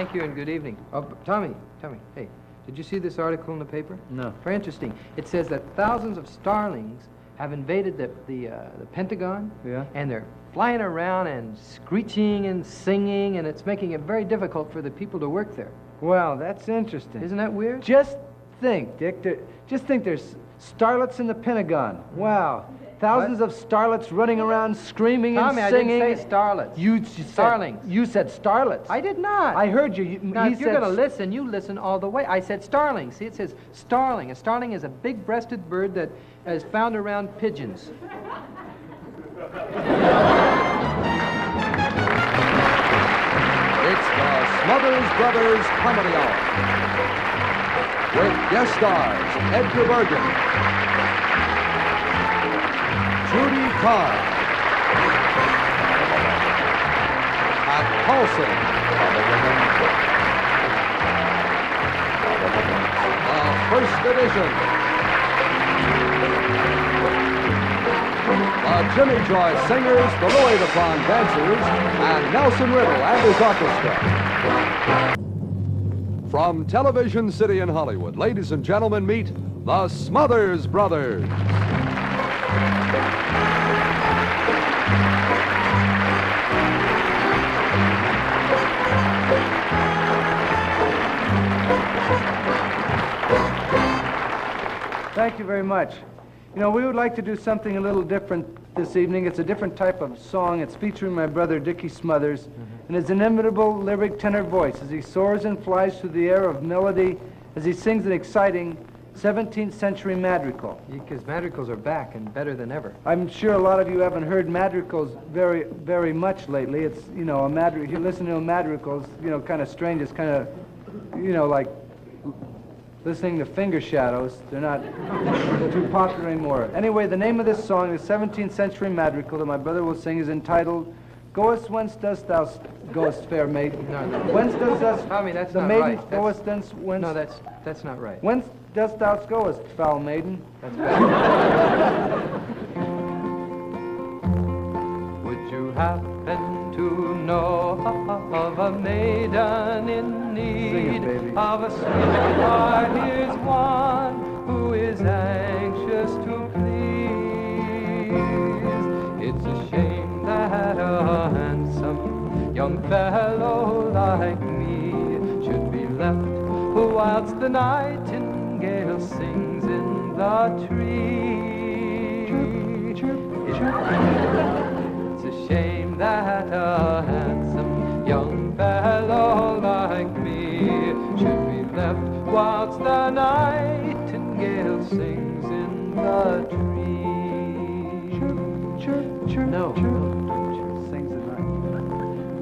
thank you and good evening. Oh, Tommy, hey, did you see this article in the paper? No. Very interesting. It says that thousands of starlings have invaded the Pentagon. Yeah? And they're flying around and screeching and singing, and it's making it very difficult for the people to work there. Well, that's interesting. Isn't that weird? Just think, Dick. Just think there's starlets in the Pentagon. Wow. Thousands of starlets running around screaming Tommy, and singing. I didn't say starlets. You said starlings. You said starlets. I did not. I heard you. Now, if you're going to listen, you listen all the way. I said starling. See, it says starling. A starling is a big-breasted bird that is found around pigeons. It's the Smothers Brothers Comedy Hour with guest stars Edgar Bergen, Judy Carne, and Paulson. The first edition. The Jimmy Joy Singers, the Louis Vuitton Dancers, and Nelson Riddle and his orchestra. From Television City in Hollywood, ladies and gentlemen, meet the Smothers Brothers. Thank you very much. You know, we would like to do something a little different this evening. It's a different type of song. It's featuring my brother, Dickie Smothers, and his inimitable lyric tenor voice as he soars and flies through the air of melody as he sings an exciting 17th century madrigal. Because madrigals are back and better than ever. I'm sure a lot of you haven't heard madrigals very, very much lately. It's, you know, if you listen to a madrigal, it's, you know, kind of strange. It's kind of, you know, like listening to finger shadows. They're not too popular anymore. Anyway, the name of this song, the 17th century madrigal that my brother will sing, is entitled Goest Whence Dost Thou Goest, Fair Maiden. No. Whence dost thou... Tommy, that's the not maiden right. goest thence whence... No, that's not right. Whence dost thou goest, foul maiden? That's better. Would you happen to know of a maiden in need of a sweetheart? Here's one who is anxious to please. It's a shame that a handsome young fellow like me should be left whilst the nightingale sings in the tree. It's a shame that a handsome young fellow like me should be left whilst the nightingale sings in the tree. No, Sings it right.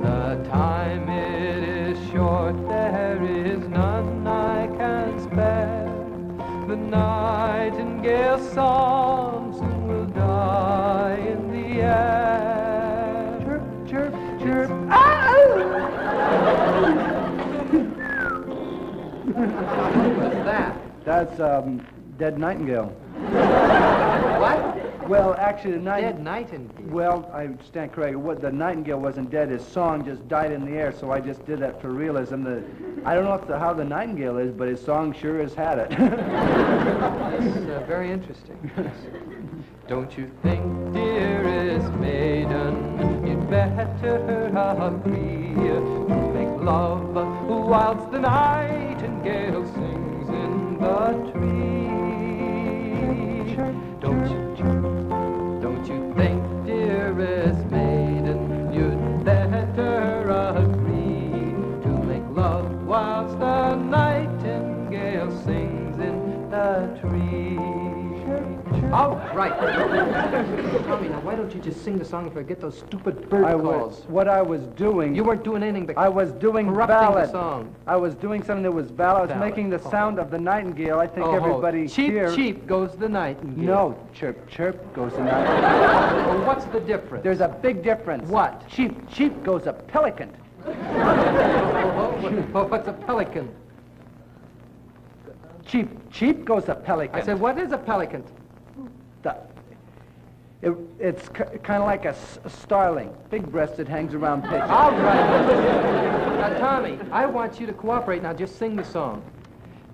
the time it is short, there is none I can spare. The nightingale's song soon will die in the air. Chirp, chirp, chirp. What was that? That's Dead Nightingale. What? Well, actually, the Dead nightingale. Well, I stand corrected. What the nightingale wasn't dead. His song just died in the air. So I just did that for realism. I don't know how the nightingale is, but his song sure has had it. That's very interesting. Don't you think, dearest maiden, you'd better agree to make love whilst the nightingale sings in the tree? Don't you think, dearest maiden, you'd better agree to make love whilst the nightingale sings in the tree? Oh, right. Tommy, now why don't you just sing the song and forget those stupid bird calls? What I was doing... You weren't doing anything but I was doing corrupting ballad. the song. I was doing something that was ballad. I was Ballad. making the sound of the nightingale. I think everybody cheep, here... cheep goes the nightingale. No, chirp, chirp goes the nightingale. Well, what's the difference? There's a big difference. What? Cheep, cheep goes a pelican. What's a pelican? Cheep, cheep goes a pelican. I said, what is a pelican? It's kind of like a starling, big-breasted, hangs around pitches. All right. Now, Tommy, I want you to cooperate. Now, just sing the song.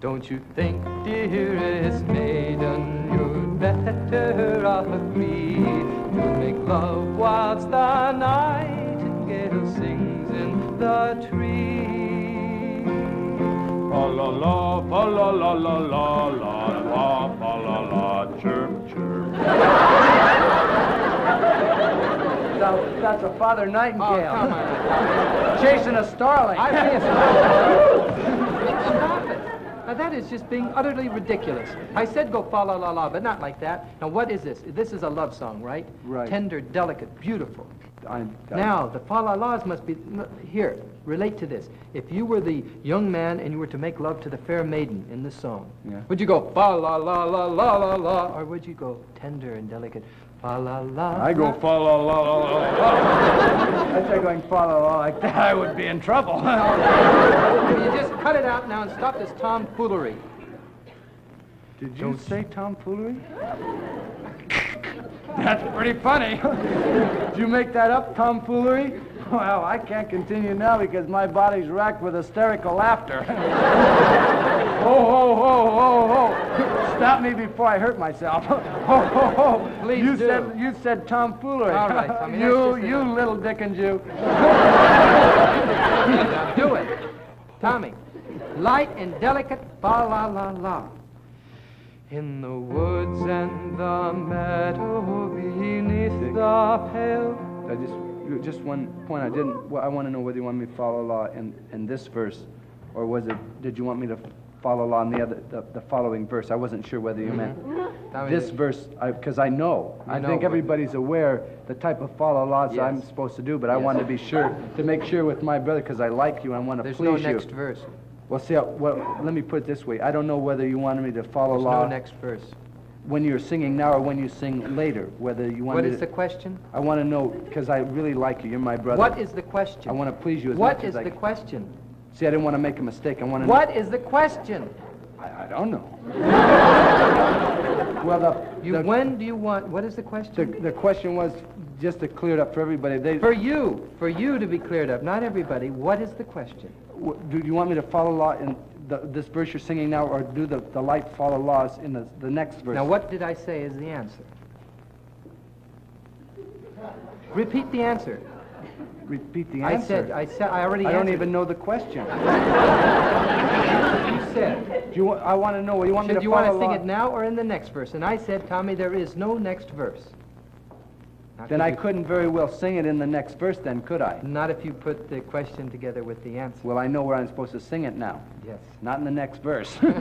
Don't you think, dearest maiden, you'd better agree to make love whilst the nightingale sings in the tree? Fa la la, fa la la la la la, fa la la, chirp chirp. That's a Father Nightingale. Oh, come on. Chasing a starling. Stop it. Now, that is just being utterly ridiculous. I said go fa la la la, but not like that. Now, what is this? This is a love song, right? Right. Tender, delicate, beautiful. Now, the fa la la's must be... Here, relate to this. If you were the young man and you were to make love to the fair maiden in this song, would you go fa la la la la la la, or would you go tender and delicate fa la la? I go fa la la la la. I'd say going fa la la like that, I would be in trouble. You just cut it out now and stop this tomfoolery. Did you say tomfoolery? That's pretty funny. Did you make that up, tomfoolery? Well, I can't continue now because my body's racked with hysterical laughter. Ho, ho, ho, ho, ho. Stop me before I hurt myself. Ho, ho, ho. Please do. You said tomfoolery. All right, Tommy, you little Dickens, you. Now, do it. Tommy, light and delicate, fa la la la. In the woods and the meadow beneath the pale... Just one point. I want to know whether you want me to follow law in this verse, or did you want me to follow law in the following verse? I wasn't sure whether you meant this verse, because I think everybody's aware the type of follow laws I'm supposed to do, but I wanted to be sure, to make sure with my brother, because I like you and I want to please you. There's no next verse. Well, see, let me put it this way. I don't know whether you wanted me to follow law. There's no next verse. When you're singing now or when you sing later, whether you want What is the question? I want to know, because I really like you. You're my brother. What is the question? I want to please you as much What as is the question? See, I didn't want to make a mistake. I want to What is the question? I don't know. Well, When do you want... What is the question? the question was, just to clear it up for everybody. For you to be cleared up, not everybody. What is the question? Do you want me to follow law in this verse you're singing now, or do the light follow laws in the next verse? Now, what did I say is the answer? Repeat the answer. Repeat the answer. I already answered. I don't even know the question. You said. I want to know. You want me to follow law? Do you want to sing it now or in the next verse? And I said, Tommy, there is no next verse. Now, then I couldn't very well sing it in the next verse, then, could I? Not if you put the question together with the answer. Well, I know where I'm supposed to sing it now. Yes. Not in the next verse. In the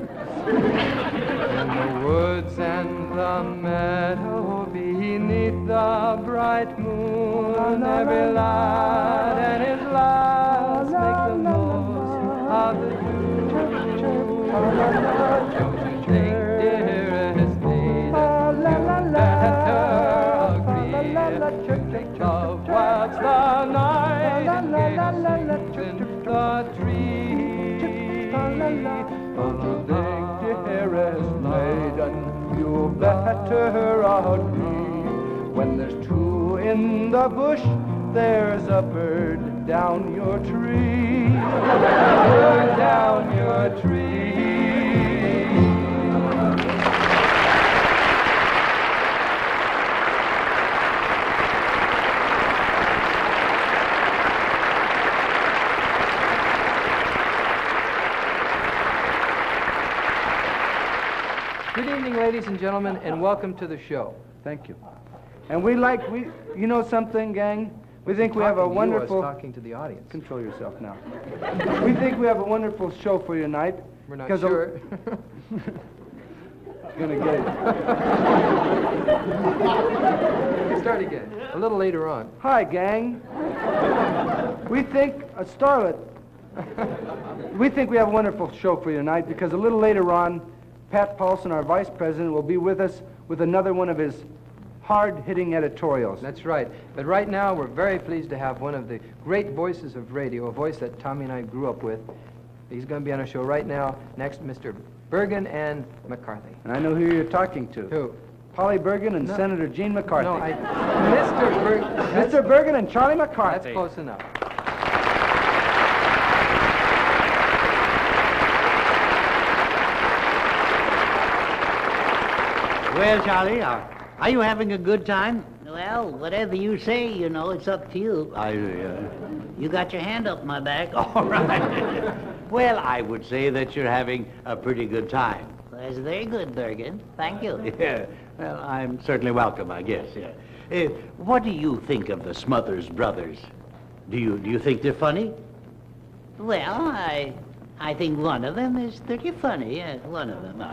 woods and the meadow beneath the bright moon, every lad and his lass make the most of the dew. Don't you think, dearest maiden, you better agree to make love whilst the nightingale sings in the tree? Dearest maiden, you better agree. When there's two in the bush, there's a bird down your tree. Bird down your tree. Good evening, ladies and gentlemen, and welcome to the show. Thank you. And you know something, gang? We think we have a wonderful... talking to the audience. Control yourself now. We think we have a wonderful show for you tonight. We're not sure. Gonna get it. Start again. A little later on. Hi, gang. We think a starlet. We think we have a wonderful show for you tonight because a little later on, Pat Paulson, our vice president, will be with us with another one of his hard-hitting editorials. That's right. But right now, we're very pleased to have one of the great voices of radio, a voice that Tommy and I grew up with. He's going to be on our show right now. Next, Mr. Bergen and McCarthy. And I know who you're talking to. Who? Polly Bergen and No. Senator Gene McCarthy. No, Mr. Bergen. Mr. Bergen and Charlie McCarthy. That's close enough. Well, Charlie, are you having a good time? Well, whatever you say, you know, it's up to you. You got your hand up my back. All right. Well, I would say that you're having a pretty good time. That's very good, Bergen. Thank you. Yeah. Well, I'm certainly welcome, I guess, yeah. What do you think of the Smothers Brothers? Do you think they're funny? Well, I think one of them is pretty funny, yes, one of them.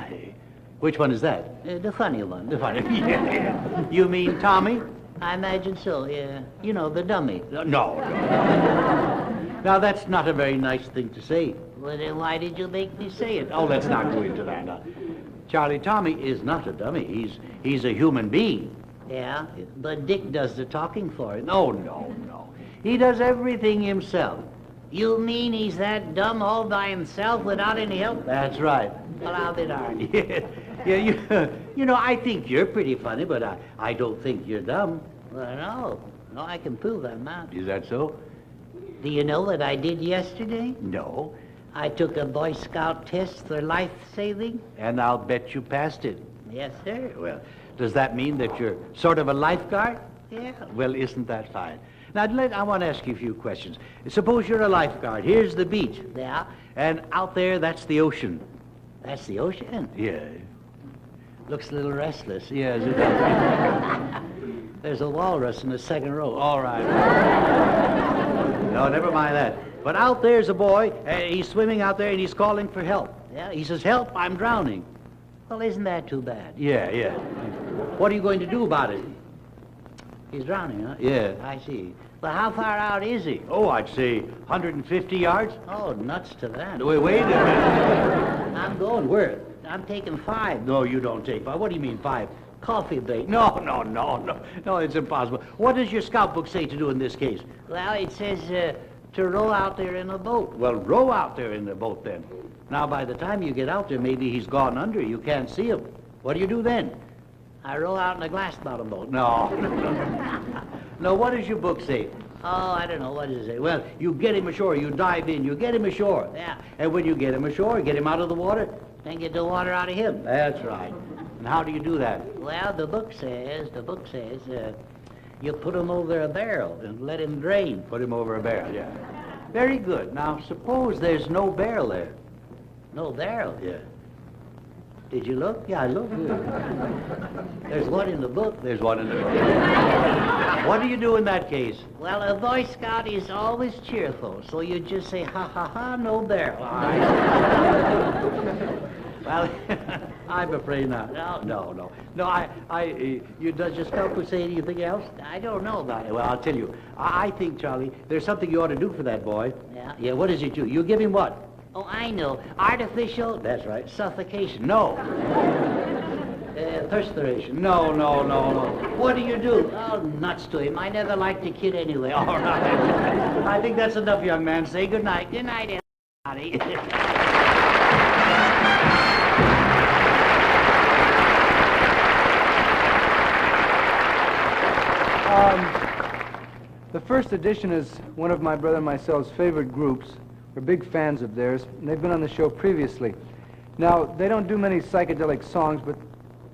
Which one is that? The funny one. The funny one. Yeah. You mean Tommy? I imagine so, yeah. You know, the dummy. No. Now, that's not a very nice thing to say. Well, then why did you make me say it? Oh, let's not go into that. Charlie, Tommy is not a dummy. He's a human being. Yeah, but Dick does the talking for him. Oh, no. He does everything himself. You mean he's that dumb all by himself without any help? That's right. Well, I'll be darned. Yeah, you know, I think you're pretty funny, but I don't think you're dumb. Well, no, I can prove I'm not. Is that so? Do you know what I did yesterday? No. I took a Boy Scout test for life-saving. And I'll bet you passed it. Yes, sir. Well, does that mean that you're sort of a lifeguard? Yeah. Well, isn't that fine? Now, I want to ask you a few questions. Suppose you're a lifeguard. Here's the beach. Yeah. And out there, that's the ocean. That's the ocean? Yeah. Looks a little restless. Yes, it does. There's a walrus in the second row. All right. No, never mind that. But out there's a boy, he's swimming out there, and he's calling for help. Yeah, he says, "Help, I'm drowning." Well, isn't that too bad? Yeah. What are you going to do about it? He's drowning, huh? Yeah. I see. Well, how far out is he? Oh, I'd say 150 yards. Oh, nuts to that. Wait a minute. I'm going where? I'm taking 5. No, you don't take 5. What do you mean 5? Coffee bait. No, it's impossible. What does your scout book say to do in this case? Well, it says to row out there in a boat. Well, row out there in the boat then. Now, by the time you get out there, maybe he's gone under. You can't see him. What do you do then? I row out in a glass-bottom boat. No. No, what does your book say? Oh, I don't know. What does it say? Well, you get him ashore. You dive in. You get him ashore. Yeah. And when you get him ashore, get him out of the water, then get the water out of him. That's right. And how do you do that? Well, the book says, you put him over a barrel and let him drain. Put him over a barrel, yeah. Very good. Now, suppose there's no barrel there. No barrel? Yeah. Did you look? Yeah, I looked. There's one in the book. There's one in the book. What do you do in that case? Well, a Boy Scout is always cheerful, so you just say, ha, ha, ha, no barrel. All right. Well, I'm afraid not. No. Does your scout book say anything else? I don't know about it. Well, I'll tell you. I think, Charlie, there's something you ought to do for that boy. Yeah? Yeah, what is it you? You give him what? Oh, I know. Artificial... That's right. Suffocation. No. Perspiration. No. What do you do? Oh, nuts to him. I never liked a kid anyway. All right. I think that's enough, young man. Say good night. Good night, everybody. The first edition is one of my brother and myself's favorite groups. We're big fans of theirs, and they've been on the show previously. Now, they don't do many psychedelic songs, but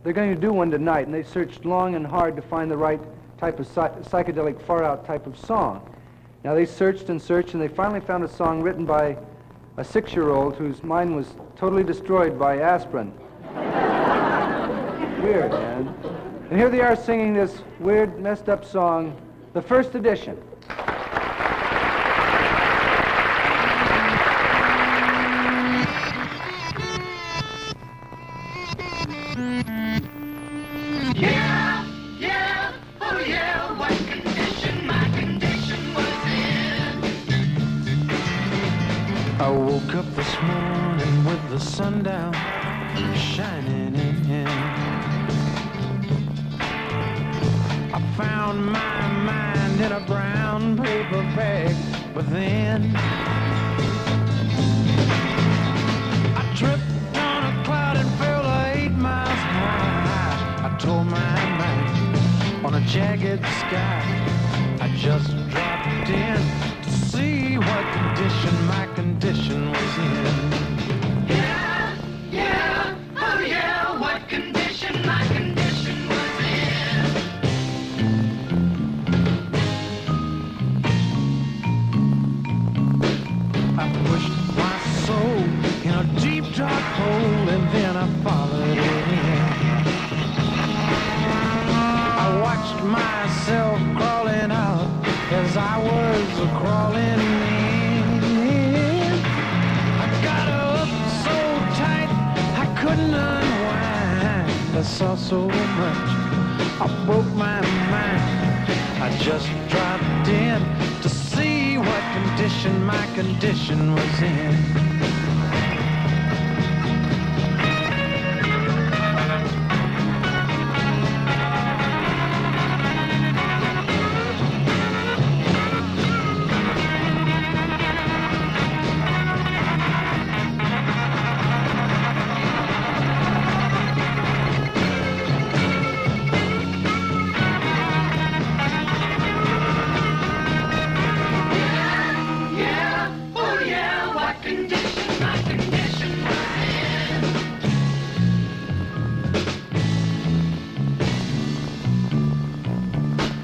they're going to do one tonight, and they searched long and hard to find the right type of psychedelic, far-out type of song. Now, they searched and searched, and they finally found a song written by a 6-year-old whose mind was totally destroyed by aspirin. Weird, man. And here they are singing this weird, messed-up song, the first edition. I woke up this morning with the sun down, shining in. I found my mind in a brown paper bag, but then I tripped on a cloud and fell 8 miles high. I told my jagged sky. I just dropped in to see what condition my condition was in. Yeah, yeah, oh yeah, what condition my condition was in. I pushed my soul in a deep dark hole and then I followed it in. I watched myself crawling out as I was crawling in. I got up so tight I couldn't unwind. I saw so much, I broke my mind. I just dropped in to see what condition my condition was in.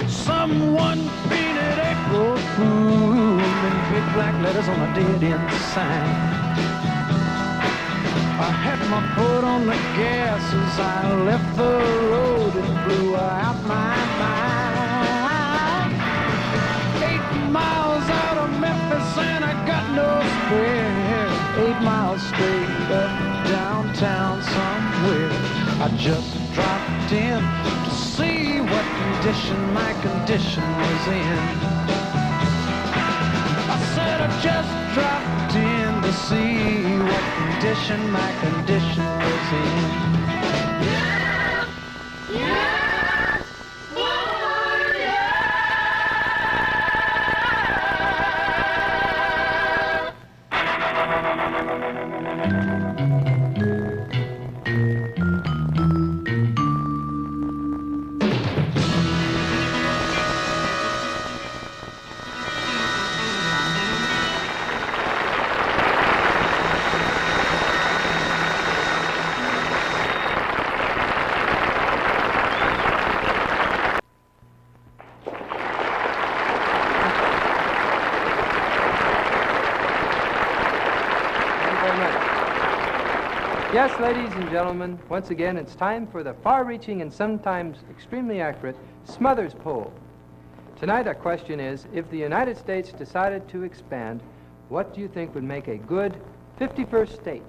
Someone painted April Fool in big black letters on a dead-end sign. I had my foot on the gas as I left the road and blew out my mind. 8 miles out of Memphis and I got no spare. 8 miles straight up downtown somewhere. I just dropped in to see what condition my condition was in. I said I just dropped in to see what condition my condition was in. Yeah, yeah, oh yeah. Yes, ladies and gentlemen, once again, it's time for the far-reaching and sometimes extremely accurate Smothers poll. Tonight, our question is, if the United States decided to expand, what do you think would make a good 51st state?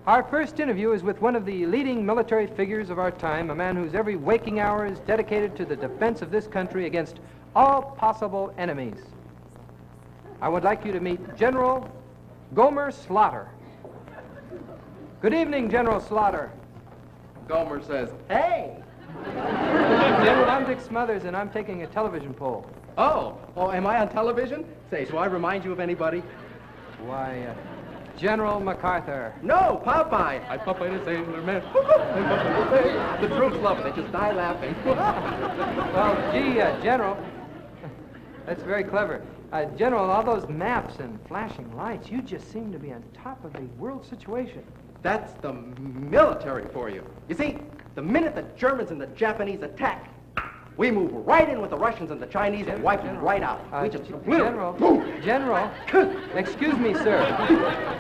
Our first interview is with one of the leading military figures of our time, a man whose every waking hour is dedicated to the defense of this country against all possible enemies. I would like you to meet General Gomer Slaughter. Good evening, General Slaughter. Gomer says, hey! General, I'm Dick Smothers, and I'm taking a television poll. Oh, am I on television? Say, shall I remind you of anybody? Why, General MacArthur. No, Popeye! I Popeye the Sailor Man. The troops love it. They just die laughing. Well, gee, General, that's very clever. General, all those maps and flashing lights, you just seem to be on top of the world situation. That's the military for you. You see, the minute the Germans and the Japanese attack, we move right in with the Russians and the Chinese and wipe them right out. We just General, excuse me, sir.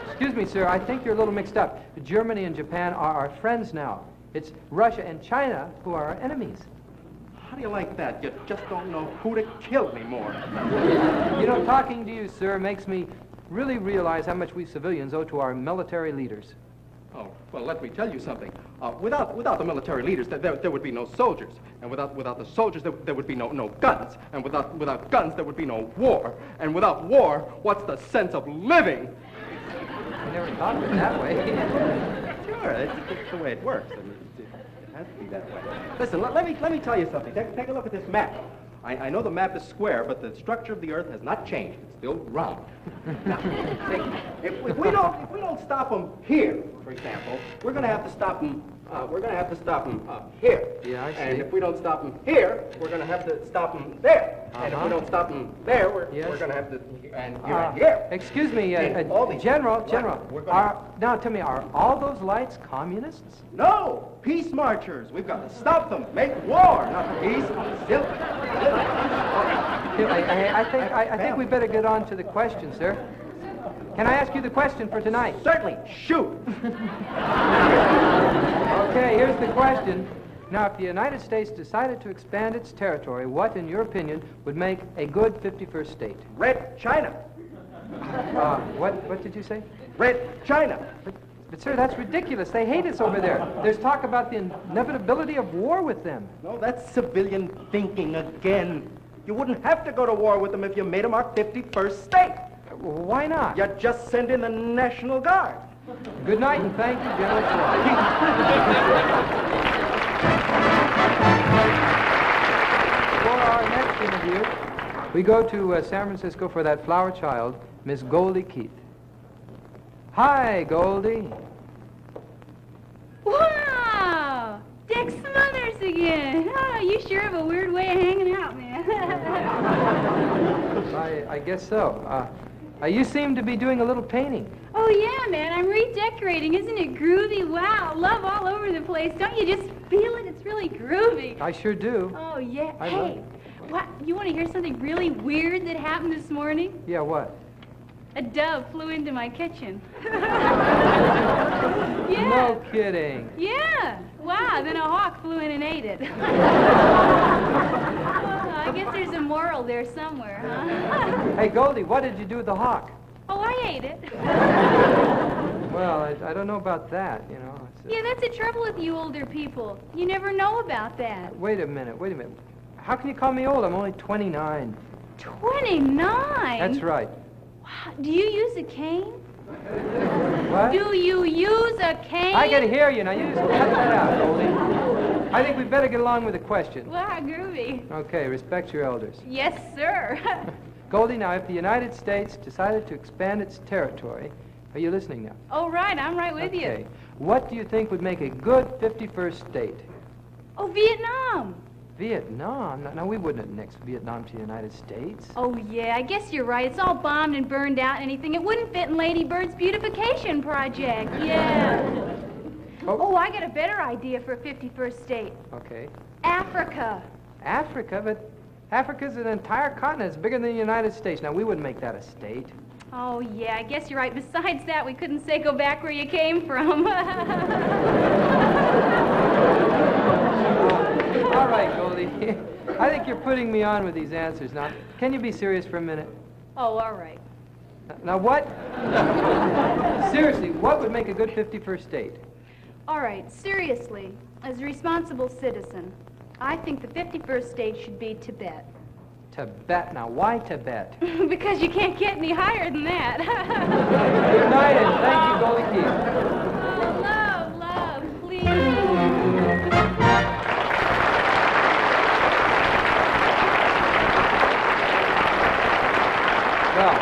Excuse me, sir, I think you're a little mixed up. Germany and Japan are our friends now. It's Russia and China who are our enemies. How do you like that? You just don't know who to kill anymore. You know, talking to you, sir, makes me really realize how much we civilians owe to our military leaders. Oh, well, let me tell you something. Without the military leaders, there would be no soldiers. And without the soldiers, there would be no guns. And without guns, there would be no war. And without war, what's the sense of living? I never thought of it that way. Sure, it's the way it works. I mean, it has to be that way. Listen, let me tell you something. Take a look at this map. I know the map is square, but the structure of the Earth has not changed. It's still round. Now, if we don't stop them here, for example, we're going to have to stop them we're going to have to stop them here. Yeah, I see. And if we don't stop them here, we're going to have to stop them there. And if we don't stop them there, we're going to have to, and here and here. Excuse me, And all these- General, We're gonna- now tell me, are all those lights communists? No! Peace marchers! We've got to stop them! Make war! Not peace! Silly. I think we better get on to the question, sir. Can I ask you the question for tonight? Certainly! Shoot! Okay, here's the question. Now, if the United States decided to expand its territory, what, in your opinion, would make a good 51st state? Red China! What did you say? Red China! But, sir, that's ridiculous. They hate us over there. There's talk about the inevitability of war with them. No, that's civilian thinking again. You wouldn't have to go to war with them if you made them our 51st state. Why not? You just send in the National Guard. Good night, and thank you, General. For our next interview, we go to San Francisco for that flower child, Miss Goldie Keith. Hi, Goldie. Wow! Dick Smothers again. Oh, you sure have a weird way of hanging out, man. I guess so. You seem to be doing a little painting. Oh, yeah, man. I'm redecorating. Isn't it groovy? Wow. Love all over the place. Don't you just feel it? It's really groovy. I sure do. Oh, yeah. I Hey, love what? You want to hear something really weird that happened this morning? Yeah, what? A dove flew into my kitchen. Yeah. No kidding. Yeah. Wow. Then a hawk flew in and ate it. Well, I guess there's a moral there somewhere, huh? Hey, Goldie, what did you do with the hawk? Oh, I ate it. Well, I don't know about that, you know. Yeah, that's the trouble with you older people. You never know about that. Wait a minute. How can you call me old? I'm only 29. 29? That's right. Wow. Do you use a cane? What? Do you use a cane? I can hear you. Now, you just cut that out, Goldie. I think we'd better get along with the question. Wow, groovy. Okay, respect your elders. Yes, sir. Goldie, now, if the United States decided to expand its territory, are you listening now? Oh, right. I'm right with Okay. you. What do you think would make a good 51st state? Oh, Vietnam. Vietnam? No, we wouldn't annex Vietnam to the United States. Oh, yeah, I guess you're right. It's all bombed and burned out and anything. It wouldn't fit in Lady Bird's beautification project. Yeah. Oh, I got a better idea for a 51st state. Okay. Africa. Africa? But Africa's an entire continent. It's bigger than the United States. Now, we wouldn't make that a state. Oh, yeah, I guess you're right. Besides that, we couldn't say go back where you came from. All right, Goldie. I think you're putting me on with these answers. Now, can you be serious for a minute? Oh, all right. Now, what? Seriously, what would make a good 51st state? All right, seriously, as a responsible citizen, I think the 51st state should be Tibet. Tibet. Now, why Tibet? Because you can't get any higher than that. Good night, and thank you, Goldie Keith. Oh, love, please. Well,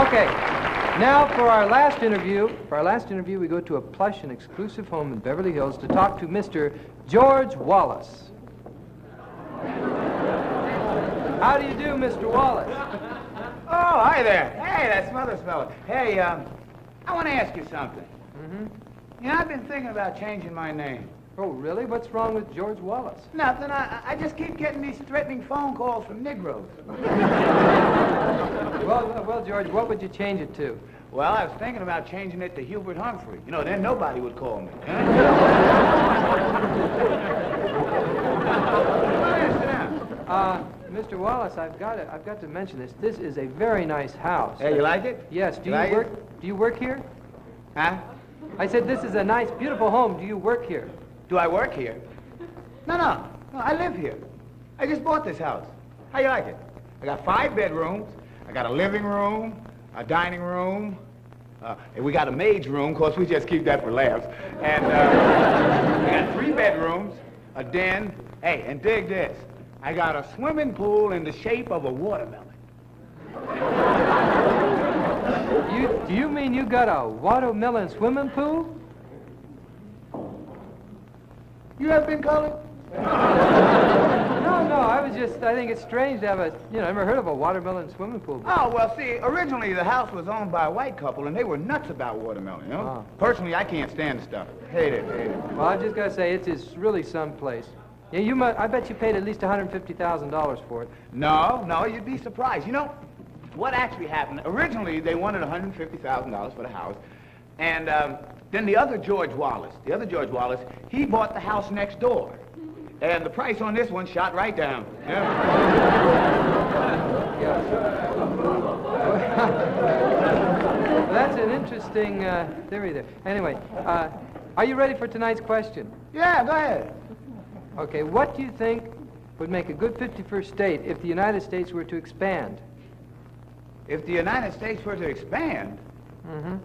okay. Now, for our last interview, we go to a plush and exclusive home in Beverly Hills to talk to Mr. George Wallace. How do you do, Mr. Wallace? Oh, hi there. Hey, that's Smothers Brothers. Hey, I want to ask you something. Mm-hmm. You know, I've been thinking about changing my name. Oh, really? What's wrong with George Wallace? Nothing. I just keep getting these threatening phone calls from Negroes. Well, George, what would you change it to? Well, I was thinking about changing it to Hubert Humphrey. You know, then nobody would call me. Mr. Wallace, I've got to mention this. This is a very nice house. Hey, you like it? Yes. Do You you like work? it? Do you work here? Huh? I said this is a nice, beautiful home. Do you work here? Do I work here? No, I live here. I just bought this house. How you like it? I got 5 bedrooms. I got a living room, a dining room. And we got a maid's room. Of course, we just keep that for laughs. And I got 3 bedrooms, a den. Hey, and dig this. I got a swimming pool in the shape of a watermelon. Do you mean you got a watermelon swimming pool? You ever been colored? No, I think it's strange to have never heard of a watermelon swimming pool before. Oh, well, see, originally the house was owned by a white couple, and they were nuts about watermelon, you know? Personally, I can't stand the stuff. Hate it. Well, I just gotta say, it's really someplace. Yeah, I bet you paid at least $150,000 for it. No, you'd be surprised. You know, what actually happened, originally they wanted $150,000 for the house, and then the other George Wallace, he bought the house next door. And the price on this one shot right down. Yeah. Well, that's an interesting theory there. Anyway, are you ready for tonight's question? Yeah, go ahead. Okay, what do you think would make a good 51st state if the United States were to expand? If the United States were to expand?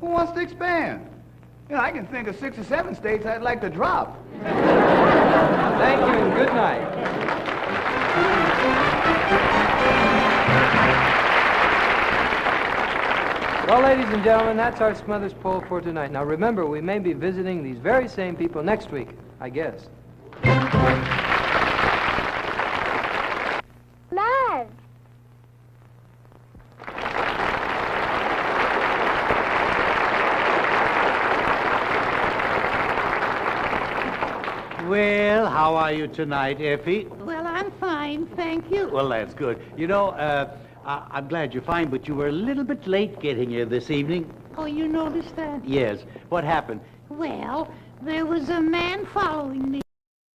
Who wants to expand? You know, I can think of 6 or 7 states I'd like to drop. Thank you and good night. Well, ladies and gentlemen, that's our Smothers poll for tonight. Now, remember, we may be visiting these very same people next week, I guess. Love. Well, how are you tonight, Effie? Well, I'm fine, thank you. Well, that's good. You know, I'm glad you're fine, but you were a little bit late getting here this evening. Oh, you noticed that? Yes. What happened? Well, there was a man following me.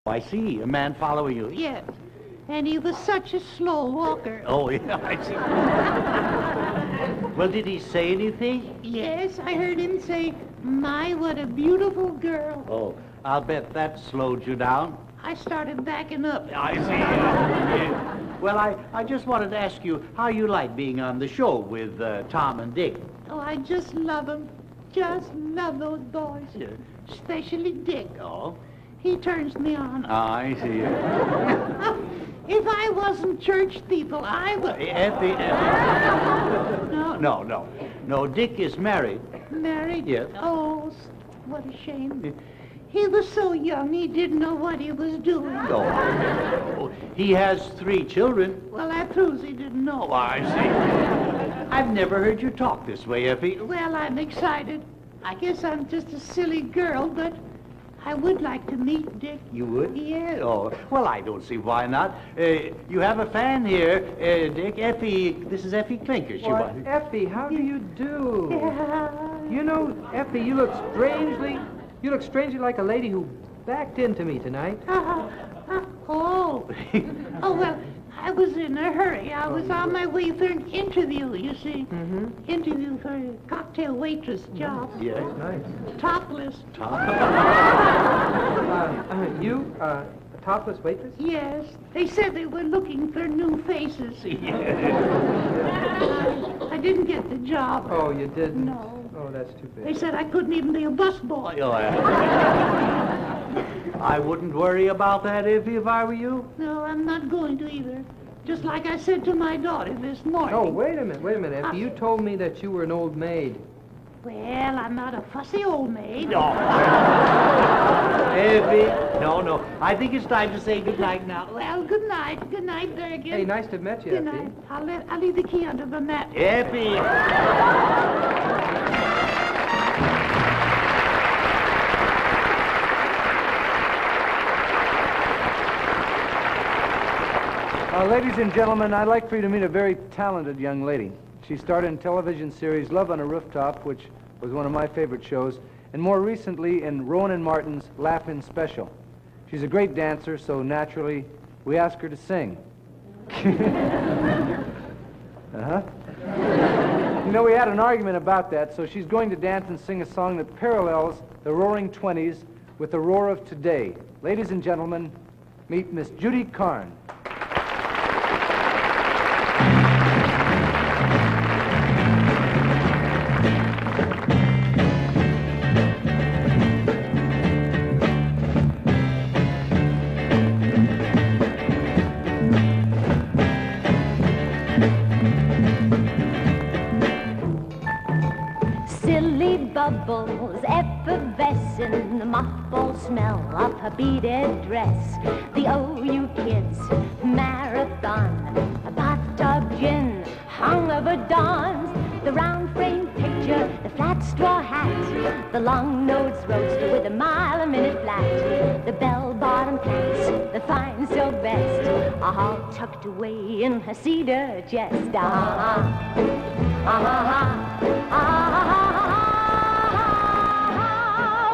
Oh, I see. A man following you. Yes. And he was such a slow walker. Oh, yeah, I see. Well, did he say anything? Yes, I heard him say, "My, what a beautiful girl." Oh, I'll bet that slowed you down. I started backing up. I see. Yeah. Well, I just wanted to ask you how you like being on the show with Tom and Dick. Oh, I just love them. Just love those boys. Yeah. Especially Dick. Oh? He turns me on. Oh, I see. If I wasn't church people, I would. Effie. No, Dick is married. Married? Yes. Oh, what a shame. He was so young, he didn't know what he was doing. Oh, he has 3 children. Well, that proves he didn't know. Oh, I see. I've never heard you talk this way, Effie. Well, I'm excited. I guess I'm just a silly girl, but I would like to meet Dick. You would? Yeah. Oh, well, I don't see why not. You have a fan here, Dick. Effie, this is Effie Clinker. Why, Effie, how do you do? Yeah. You know, Effie, you look strangely like a lady who backed into me tonight. Oh, well, I was in a hurry. I was on my way for an interview, you see. Interview for a cocktail waitress job. Yeah. Nice. Topless. You, a topless waitress? Yes. They said they were looking for new faces. I didn't get the job. Oh, you didn't? No. Oh, that's too bad. They said I couldn't even be a busboy. Oh, I wouldn't worry about that if I were you. No, I'm not going to either. Just like I said to my daughter this morning. Oh, wait a minute, Effie. You told me that you were an old maid. Well, I'm not a fussy old maid. No. Effie, no. I think it's time to say goodnight now. Well, good night. Good night, Bergen. Hey, nice to have met you, Good Effie. night. I'll leave the key under the mat. Effie. Ladies and gentlemen, I'd like for you to meet a very talented young lady. She starred in television series Love on a Rooftop, which was one of my favorite shows, and more recently in Rowan and Martin's Laugh-In Special. She's a great dancer, so naturally we asked her to sing. You know, we had an argument about that, so she's going to dance and sing a song that parallels the Roaring '20s with the roar of today. Ladies and gentlemen, meet Miss Judy Carne. Silly bubbles, effervescent, mothballs smell of her beaded dress. The OU kids marathon, a bathtub gin hung over dawns, the round frame picture, the flat straw hat, the long-nosed roadster with a mile-a-minute flat, the bell-bottom pants, the fine silk vest, all tucked away in her cedar chest.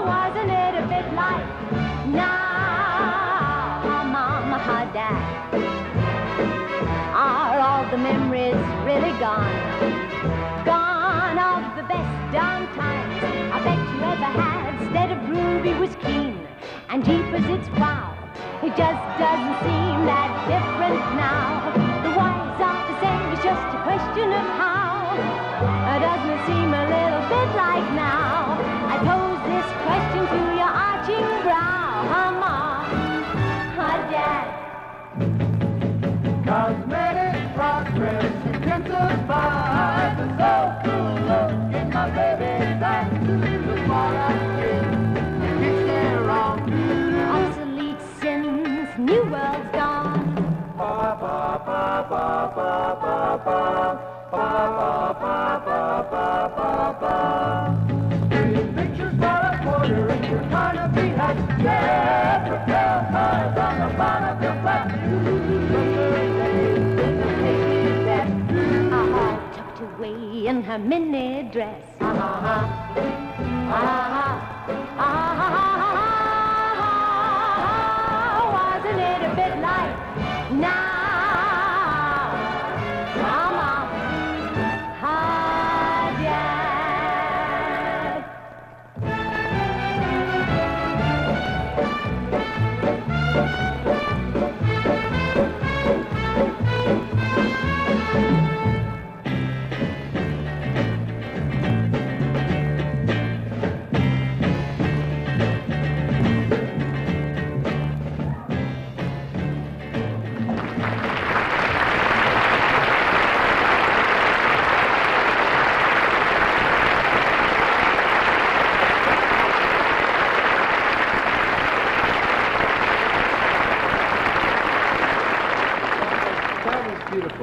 Wasn't it a bit like now, her mama, her dad? Are all the memories really gone? Gone of the best darn times I bet you ever had. Instead of Ruby was keen, and Jeepers it's wow. It just doesn't seem that different now. The whys are the same, it's just a question of how. Doesn't it seem a little bit like now? I pose this question to your arching brow. Her mom, her dad. Cosmetic progress intensifies the soulful look in my baby's eyes. The small I feel, it's their wrong. Obsolete sins, new world's gone. Ba ba ba ba ba ba ba. Ba ba ba ba ba ba ba. These pictures for a quarter and you're gonna be happy. Yeah, prepare eyes on the bottom of your flat. Tucked away in her mini dress. Wasn't it a bit like now?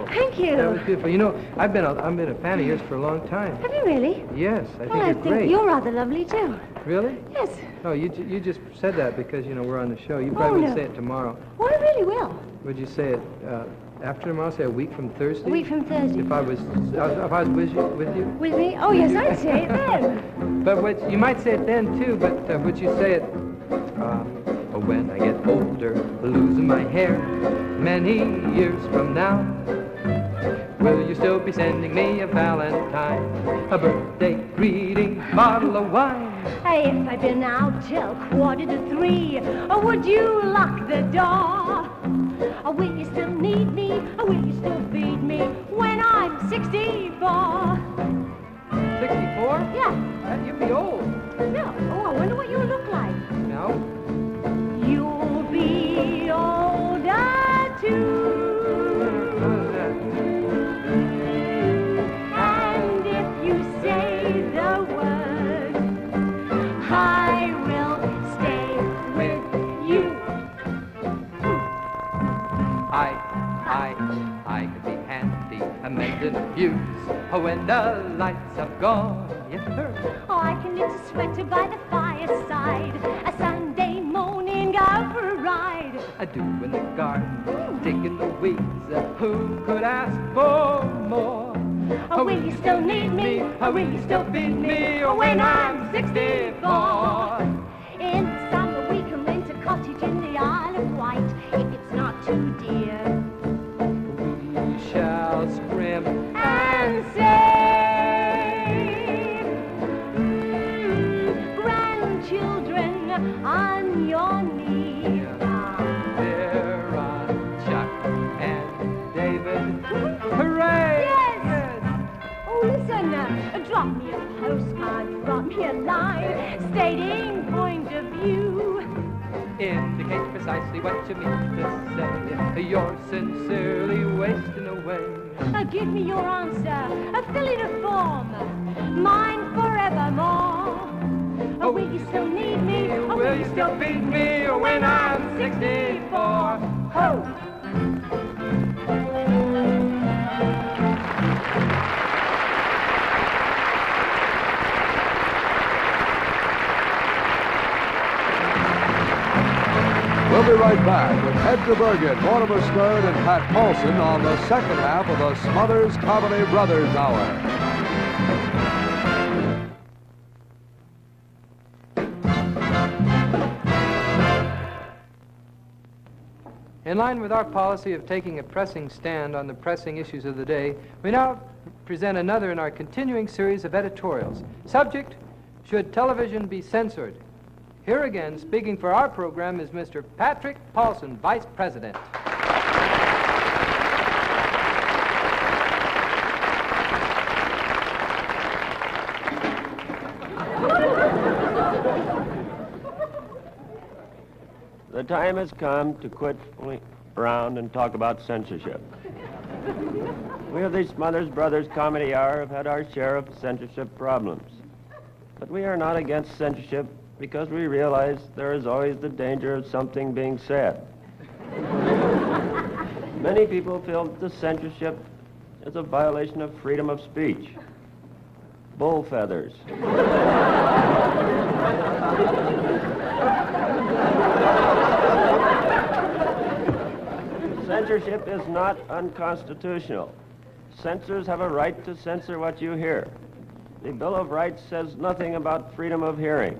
Thank you. That was beautiful. You know, I've been a fan of yours for a long time. Have you really? Yes, I think Well, I you're think great. you're rather lovely, too. Really? Yes. Oh, you just said that because, you know, we're on the show. You probably no. would say it tomorrow. Well, I really will. Would you say it after tomorrow? Say a week from Thursday? A week from Thursday. If I was with you? With me? Oh, yes, I'd say it then. But you might say it then, too, but would you say it when I get older, losing my hair many years from now? Will you still be sending me a valentine, a birthday greeting, bottle of wine? Hey, if I'd been out till 2:45, or would you lock the door? Or will you still need me, or will you still feed me when I'm 64? 64? Yeah. You'd be old. No. Oh, I wonder what you look like. No? You'll be older, too. And if you say the word, I will stay with you. I could be handy, amending a fuse when the lights have gone. Yes, sir. Oh, I can knit a sweater by the fireside, a Sunday morning go for a ride. I do in the garden, digging the weeds. Who could ask for more? Oh, will you still need me? Or will you still feed me? Or when I'm 64? In the summer we can rent a cottage in the Isle of Wight, if it's not too dear. We shall scrimp And save grandchildren on your knee. there on Chuck and David. Hooray! Yes! Oh, listen, drop me a postcard, drop me a line, stating point of view. Indicate precisely what you mean to say. You're sincerely wasting away. Give me your answer, fill in a form, mine forevermore. Or will you still need me? Or will you still feed me when I'm 64? Ho! We'll be right back with Edgar Bergen, Mortimer Stern, and Pat Paulson on the second half of the Smothers Comedy Brothers Hour. In line with our policy of taking a pressing stand on the pressing issues of the day, we now present another in our continuing series of editorials. Subject, should television be censored? Here again, speaking for our program, is Mr. Patrick Paulson, Vice President. The time has come to quit fooling around and talk about censorship. We of the Smothers Brothers Comedy Hour have had our share of censorship problems. But we are not against censorship because we realize there is always the danger of something being said. Many people feel that the censorship is a violation of freedom of speech. Bull feathers. Censorship is not unconstitutional. Censors have a right to censor what you hear. The Bill of Rights says nothing about freedom of hearing.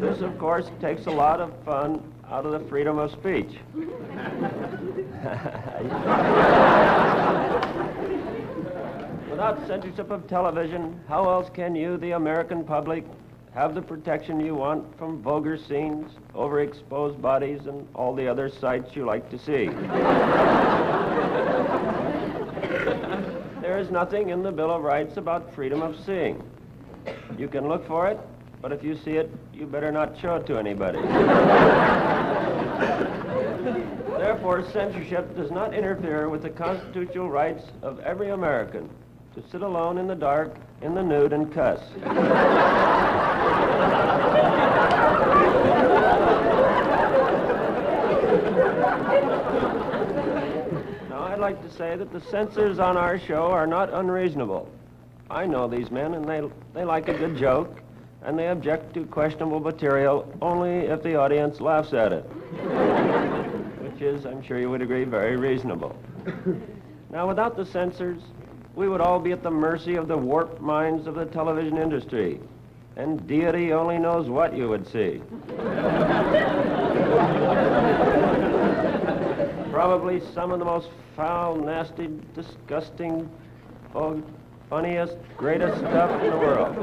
This, of course, takes a lot of fun out of the freedom of speech. Without censorship of television, how else can you, the American public, have the protection you want from vulgar scenes, overexposed bodies, and all the other sights you like to see? There is nothing in the Bill of Rights about freedom of seeing. You can look for it, but if you see it, you better not show it to anybody. Therefore, censorship does not interfere with the constitutional rights of every American to sit alone in the dark, in the nude, and cuss. Now, I'd like to say that the censors on our show are not unreasonable. I know these men, and they like a good joke, and they object to questionable material only if the audience laughs at it, which is, I'm sure you would agree, very reasonable. Now, without the censors, we would all be at the mercy of the warped minds of the television industry, and deity only knows what you would see. Probably some of the most foul, nasty, disgusting, funniest, greatest stuff in the world.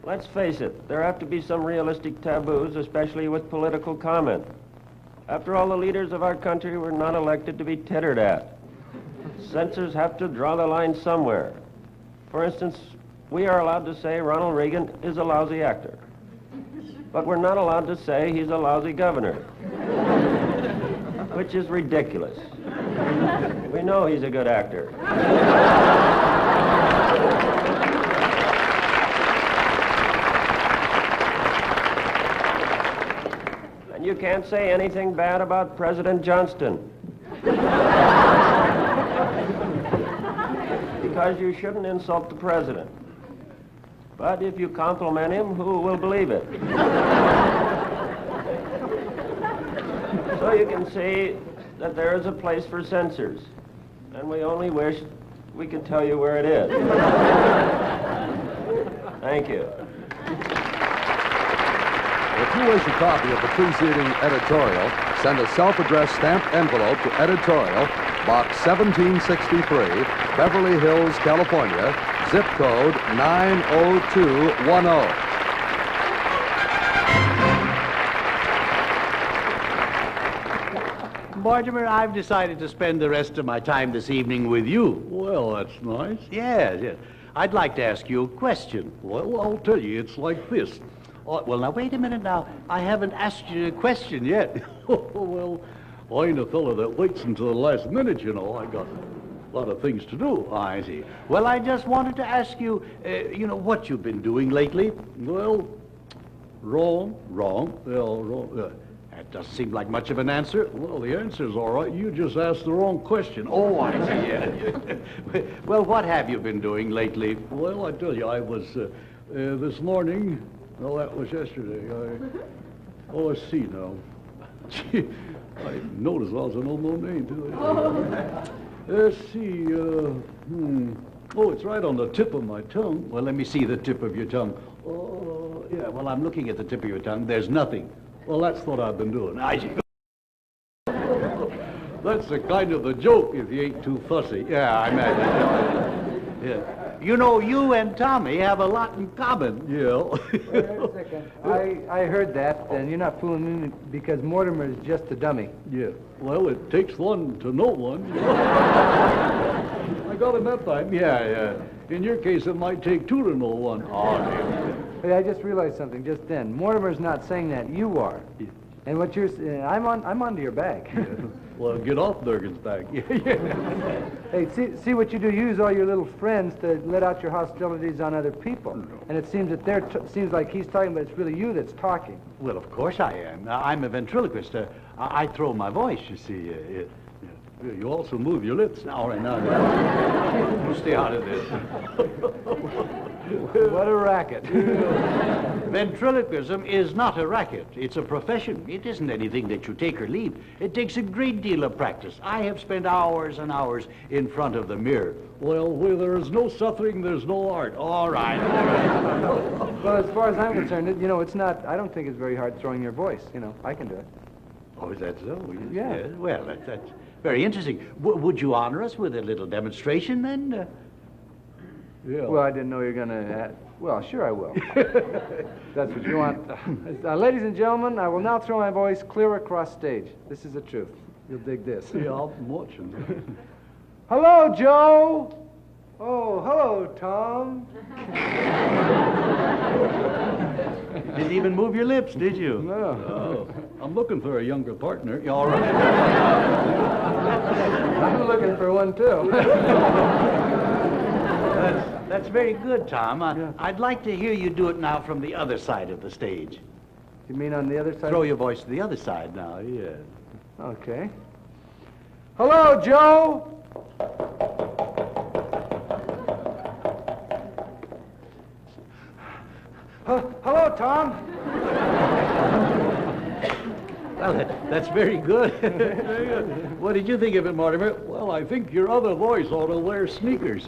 Let's face it, there have to be some realistic taboos, especially with political comment. After all, the leaders of our country were not elected to be tittered at. Censors have to draw the line somewhere. For instance, we are allowed to say Ronald Reagan is a lousy actor. But we're not allowed to say he's a lousy governor, which is ridiculous. We know he's a good actor. And you can't say anything bad about President Johnston. Because you shouldn't insult the president. But if you compliment him, who will believe it? So you can see that there is a place for censors, and we only wish we could tell you where it is. Thank you. If you wish a copy of the preceding editorial, send a self-addressed stamped envelope to Editorial, Box 1763, Beverly Hills, California, zip code 90210. Mortimer, I've decided to spend the rest of my time this evening with you. Well, that's nice. Yes, yes. I'd like to ask you a question. Well, I'll tell you, it's like this. Oh, well, now, wait a minute now. I haven't asked you a question yet. Well, I ain't a fellow that waits until the last minute, you know. A lot of things to do. I see. Well, I just wanted to ask you, what you've been doing lately. Well, wrong. Well, wrong. That doesn't seem like much of an answer. Well, the answer's all right. You just asked the wrong question. Oh, I see. Yeah. Well, what have you been doing lately? Well, I tell you, I was this morning. No, that was yesterday. Let's see now. Gee, I noticed I was an unknown name, too. Let's see. Oh, it's right on the tip of my tongue. Well, let me see the tip of your tongue. Oh, yeah, well, I'm looking at the tip of your tongue. There's nothing. Well, that's what I've been doing. I see. That's the kind of a joke if you ain't too fussy. Yeah, I imagine. Yeah. You know, you and Tommy have a lot in common. Yeah. Wait a second. I heard that, and you're not fooling me because Mortimer is just a dummy. Yeah. Well, it takes one to know one. I got him that time. Yeah. In your case, it might take two to know one. Oh, dear. Hey, I just realized something just then. Mortimer's not saying that. You are. Yeah. And what you're saying, I'm onto your back. Yeah. Well, get off Bergen's back. Hey, see what you do. Use all your little friends to let out your hostilities on other people. No. And it seems that seems like he's talking, but it's really you that's talking. Well, of course I am. I'm a ventriloquist. I throw my voice, you see. You also move your lips. All right, now. You stay out of this. What a racket. Ventriloquism is not a racket. It's a profession. It isn't anything that you take or leave. It takes a great deal of practice. I have spent hours and hours in front of the mirror. Well, where there is no suffering, there's no art. All right. Well, as far as I'm concerned, it's not, I don't think it's very hard throwing your voice. I can do it. Oh, is that so? Yeah. Yes. Well, that's very interesting. Would you honor us with a little demonstration, then? Yeah. Well, I didn't know you were going to... Well, sure I will. That's what you want. Ladies and gentlemen, I will now throw my voice clear across stage. This is the truth. You'll dig this. Yeah, I'm watching. Hello, Joe. Oh, hello, Tom. You didn't even move your lips, did you? No. Oh, I'm looking for a younger partner. Yeah, all right. I'm looking for one, too. That's very good, Tom. I'd like to hear you do it now from the other side of the stage. You mean on the other side? Throw your voice to the other side now, yeah. Okay. Hello, Joe. Hello, Tom. Well, that's very good. Very good. What did you think of it, Mortimer? Well, I think your other voice ought to wear sneakers.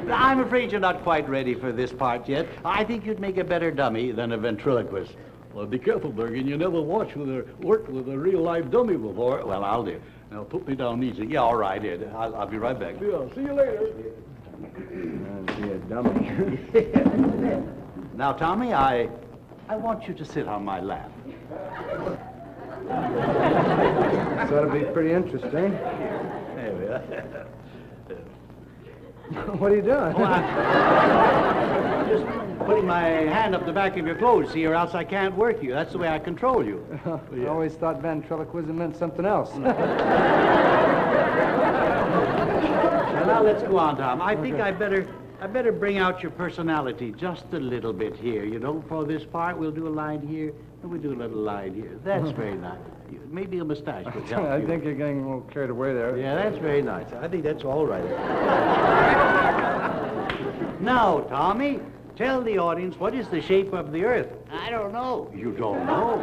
I'm afraid you're not quite ready for this part yet. I think you'd make a better dummy than a ventriloquist. Well, be careful, Bergen. You never worked with a real live dummy before. Well, I'll do. Now, put me down easy. Yeah, all right, Ed. I'll be right back. Yeah, see you later. Be a dummy. Now, Tommy, I want you to sit on my lap. So that'll be pretty interesting. There we are. What are you doing? Oh, I'm just putting my hand up the back of your clothes, see, or else I can't work you. That's the way I control you. I always thought ventriloquism meant something else. Now let's go on, Tom. I think I better bring out your personality just a little bit here. For this part, we'll do a line here, and we'll do a little line here. That's very nice. Maybe a mustache would help I you. think you're getting a little carried away there. Yeah, that's very nice. I think that's all right. Now, Tommy, tell the audience what is the shape of the Earth. I don't know. You don't know?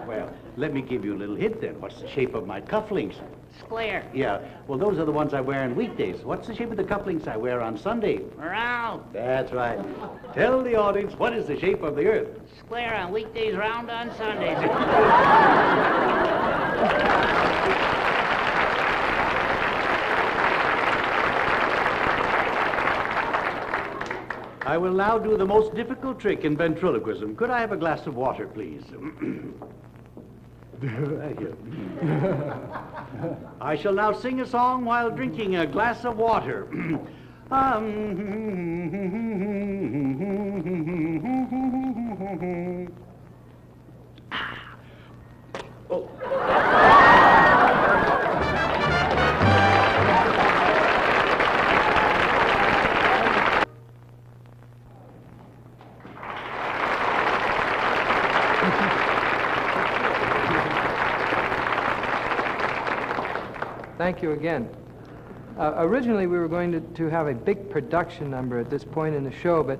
Well, let me give you a little hint then. What's the shape of my cufflinks? Square. Yeah, well, those are the ones I wear on weekdays. What's the shape of the cufflinks I wear on Sunday? Round. That's right. Tell the audience what is the shape of the Earth. Square on weekdays, round on Sundays. I will now do the most difficult trick in ventriloquism. Could I have a glass of water, please? Thank you. I shall now sing a song while drinking a glass of water. Oh. Thank you again. Originally, we were going to have a big production number at this point in the show, but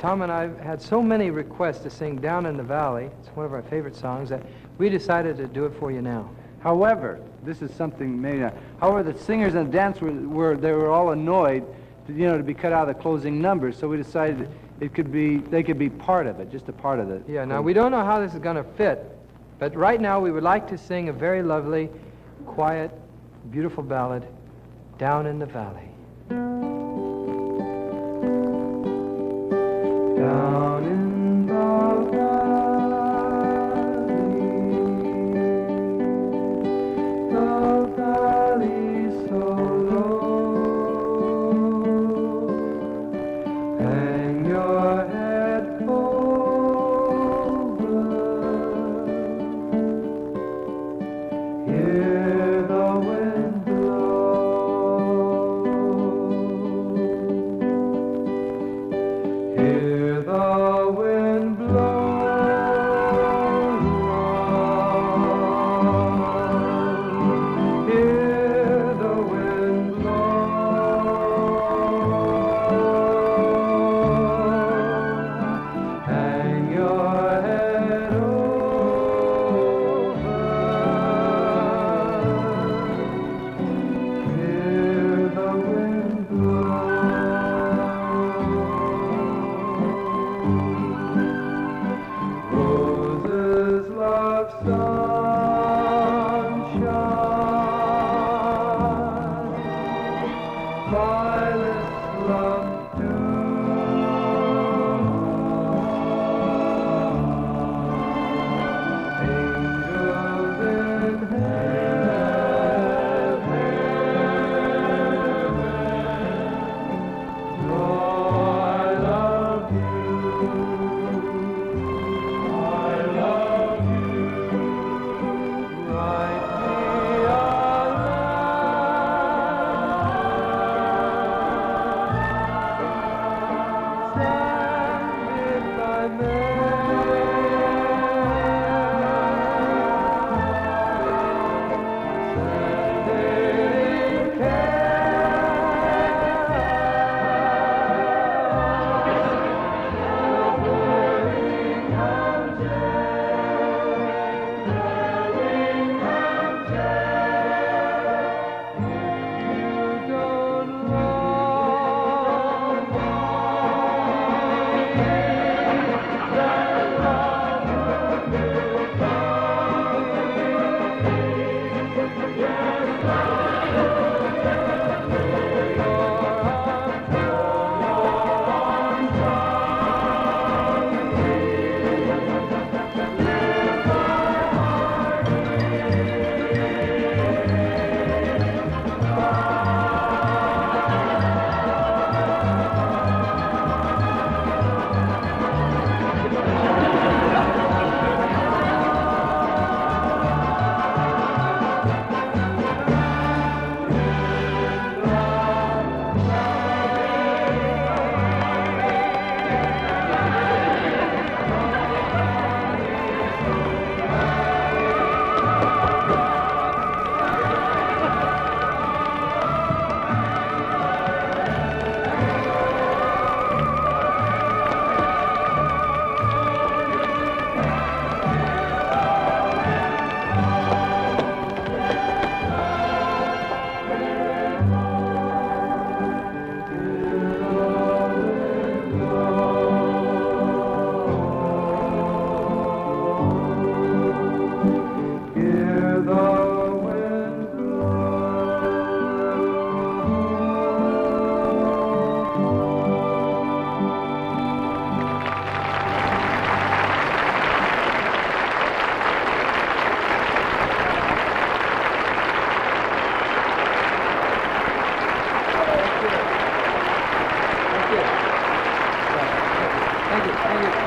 Tom and I had so many requests to sing Down in the Valley, it's one of our favorite songs, that we decided to do it for you now. However, this is something maybe. However, the singers and the dance they were all annoyed, to be cut out of the closing numbers. So we decided they could be part of it, just a part of it. Yeah. Now we don't know how this is going to fit, but right now we would like to sing a very lovely, quiet, beautiful ballad, Down in the Valley. Down in the valley so low, hang your head over, hear the wind blow, hear the wind blow.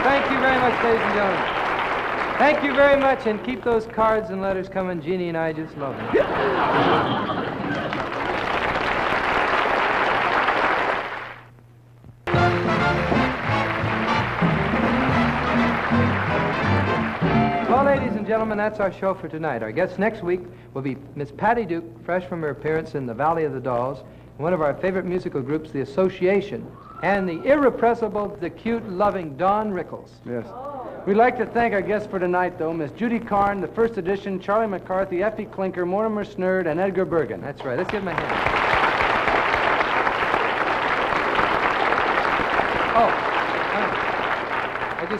Thank you very much, ladies and gentlemen. Thank you very much, and keep those cards and letters coming. Jeannie and I just love them. Well, ladies and gentlemen, that's our show for tonight. Our guest next week will be Miss Patty Duke, fresh from her appearance in The Valley of the Dolls, one of our favorite musical groups, The Association, and the irrepressible, the cute, loving Don Rickles. Yes. We'd like to thank our guests for tonight, though, Miss Judy Carne, the first edition, Charlie McCarthy, Effie Clinker, Mortimer Snurd, and Edgar Bergen. That's right. Let's give them a hand.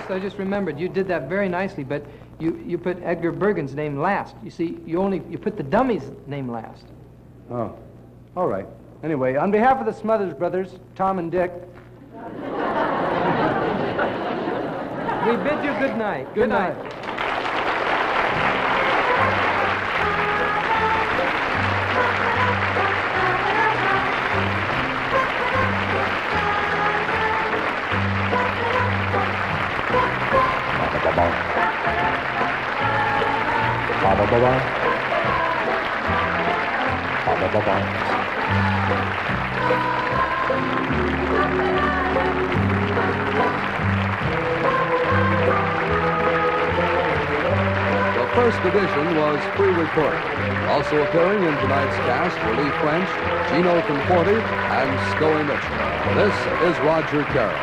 I just remembered, you did that very nicely, but you put Edgar Bergen's name last. You see, you put the dummy's name last. Oh, all right. Anyway, on behalf of the Smothers Brothers, Tom and Dick, we bid you good night. Good night. The first edition was pre-recorded. Also appearing in tonight's cast were Lee French, Gino Conforti, and Scully Mitchell. This is Roger Carroll.